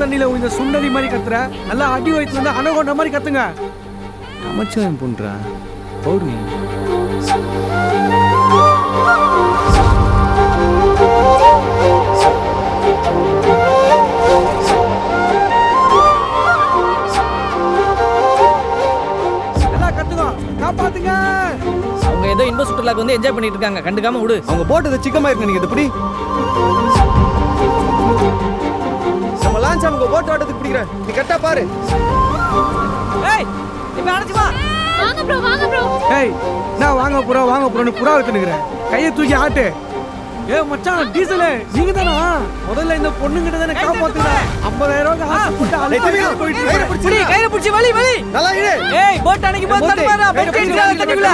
தண்ணியில இந்த சுண்டலி மாதிரி கத்துற, நல்லா அடி வயிற்றுல இருந்து அணகொண்ட மாதிரி கத்துங்க. அமைச்சவன் பண்றா பௌர்ணமி. எல்லாம் கத்துங்க, காப்பாத்துங்க. அவங்க ஏதோ இன்ப சுற்றுலாக்கு வந்து என்ஜாய் பண்ணிட்டு இருக்காங்க, கண்டுக்காம விடு. அவங்க போட்டது சிக்கமா இருக்கு நீங்க எப்படி நம்ம லான்ச் அவங்க போட் ஆட்டத்துக்கு பிடிக்கிறேன். நீ கரெக்டா பாரு. ஏய் இப்ப அணைச்சு வா. வாங்க ப்ரோ, வாங்க ப்ரோ. ஏய் நான் வாங்க புறான்னு புறா வித்துனுக்குறேன். கையை தூக்கி ஆட்டு. ஏ மச்சான், டீசல் நீங்க தானா? முதல்ல இந்த பொண்ணுங்கிட்ட தானே காப்பாத்துங்க. 50,000 ரூபாய் ஆசை போட்டு அலைய போயிட்டு கையில பிடிச்சி வலி. நல்லா இரு. ஏய் போட் அணைக்கு போய் தட்டுமாடா, பெட் கட்டிடா தட்டுக்குள்ள.